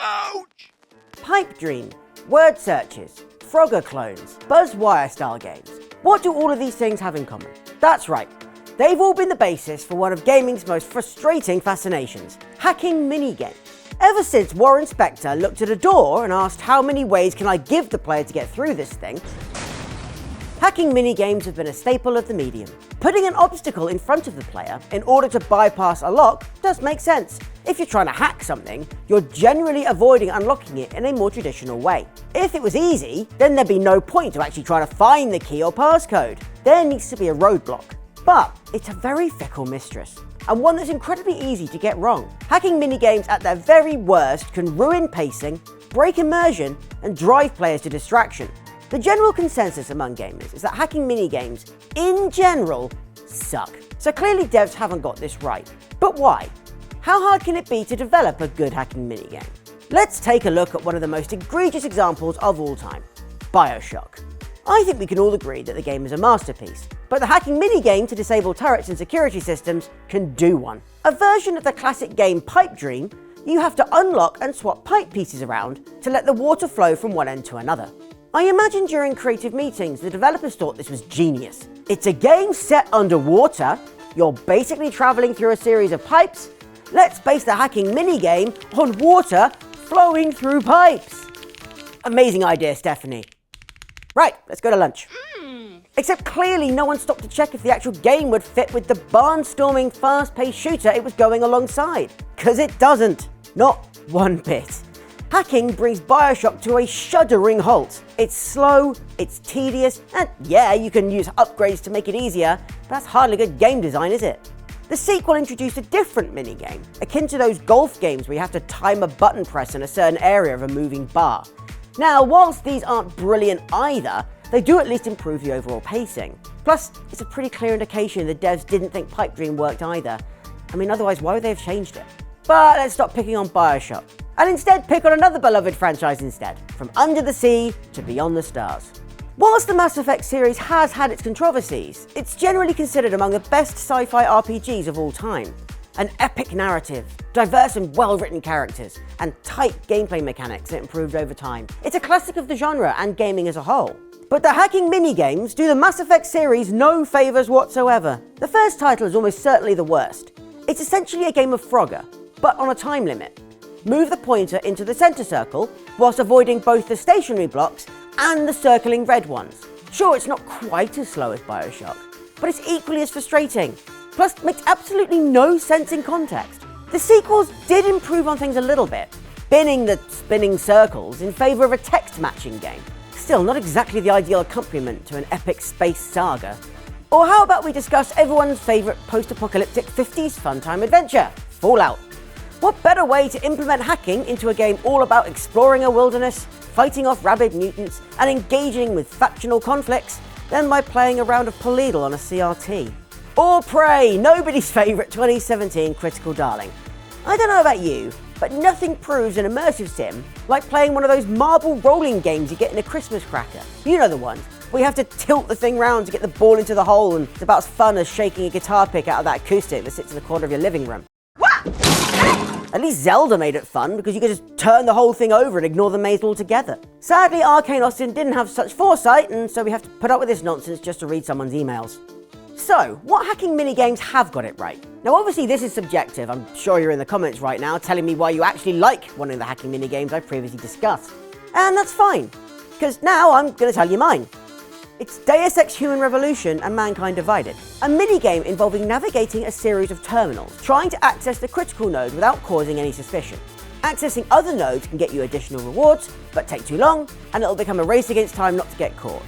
Ouch! Pipe dream, word searches, Frogger clones, Buzzwire style games. What do all of these things have in common? That's right, they've all been the basis for one of gaming's most frustrating fascinations, hacking minigames. Ever since Warren Spector looked at a door and asked how many ways can I give the player to get through this thing, hacking minigames have been a staple of the medium. Putting an obstacle in front of the player in order to bypass a lock does make sense. If you're trying to hack something, you're generally avoiding unlocking it in a more traditional way. If it was easy, then there'd be no point to actually trying to find the key or passcode. There needs to be a roadblock. But it's a very fickle mistress, and one that's incredibly easy to get wrong. Hacking minigames at their very worst can ruin pacing, break immersion, and drive players to distraction. The general consensus among gamers is that hacking minigames, in general, suck. So clearly devs haven't got this right. But why? How hard can it be to develop a good hacking minigame? Let's take a look at one of the most egregious examples of all time, Bioshock. I think we can all agree that the game is a masterpiece, but the hacking minigame to disable turrets and security systems can do one. A version of the classic game Pipe Dream, you have to unlock and swap pipe pieces around to let the water flow from one end to another. I imagine during creative meetings, the developers thought this was genius. It's a game set underwater, you're basically traveling through a series of pipes. Let's base the hacking minigame on water flowing through pipes. Amazing idea, Stephanie. Right, let's go to lunch. Except clearly no one stopped to check if the actual game would fit with the barnstorming, fast-paced shooter it was going alongside. 'Cause it doesn't. Not one bit. Hacking brings Bioshock to a shuddering halt. It's slow, it's tedious, and yeah, you can use upgrades to make it easier, but that's hardly good game design, is it? The sequel introduced a different minigame, akin to those golf games where you have to time a button press in a certain area of a moving bar. Now, whilst these aren't brilliant either, they do at least improve the overall pacing. Plus, it's a pretty clear indication the devs didn't think Pipe Dream worked either. I mean, otherwise, why would they have changed it? But let's stop picking on Bioshock, and instead pick on another beloved franchise instead, from Under the Sea to Beyond the Stars. Whilst the Mass Effect series has had its controversies, it's generally considered among the best sci-fi RPGs of all time. An epic narrative, diverse and well-written characters, and tight gameplay mechanics that improved over time. It's a classic of the genre and gaming as a whole. But the hacking minigames do the Mass Effect series no favours whatsoever. The first title is almost certainly the worst. It's essentially a game of Frogger, but on a time limit. Move the pointer into the centre circle, whilst avoiding both the stationary blocks and the circling red ones. Sure, it's not quite as slow as Bioshock, but it's equally as frustrating. Plus, it makes absolutely no sense in context. The sequels did improve on things a little bit, binning the spinning circles in favour of a text matching game. Still, not exactly the ideal accompaniment to an epic space saga. Or how about we discuss everyone's favourite post-apocalyptic 50s fun-time adventure, Fallout? What better way to implement hacking into a game all about exploring a wilderness, fighting off rabid mutants, and engaging with factional conflicts than by playing a round of Poleedle on a CRT? Or Prey, nobody's favourite 2017 critical darling. I don't know about you, but nothing proves an immersive sim like playing one of those marble rolling games you get in a Christmas cracker. You know the ones, where you have to tilt the thing round to get the ball into the hole, and it's about as fun as shaking a guitar pick out of that acoustic that sits in the corner of your living room. At least Zelda made it fun, because you could just turn the whole thing over and ignore the maze altogether. Sadly, Arcane Austin didn't have such foresight, and so we have to put up with this nonsense just to read someone's emails. So, what hacking minigames have got it right? Now obviously this is subjective. I'm sure you're in the comments right now telling me why you actually like one of the hacking minigames I previously discussed. And that's fine, because now I'm going to tell you mine. It's Deus Ex Human Revolution and Mankind Divided, a minigame involving navigating a series of terminals, trying to access the critical node without causing any suspicion. Accessing other nodes can get you additional rewards, but take too long, and it'll become a race against time not to get caught.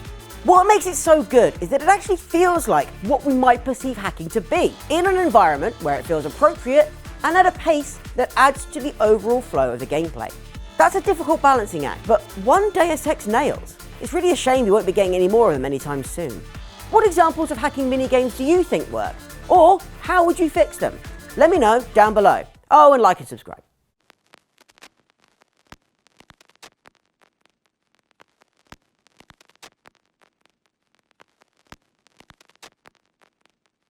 What makes it so good is that it actually feels like what we might perceive hacking to be, in an environment where it feels appropriate and at a pace that adds to the overall flow of the gameplay. That's a difficult balancing act, but one Deus Ex nails. It's really a shame we won't be getting any more of them anytime soon. What examples of hacking minigames do you think work? Or how would you fix them? Let me know down below. Oh, and like and subscribe.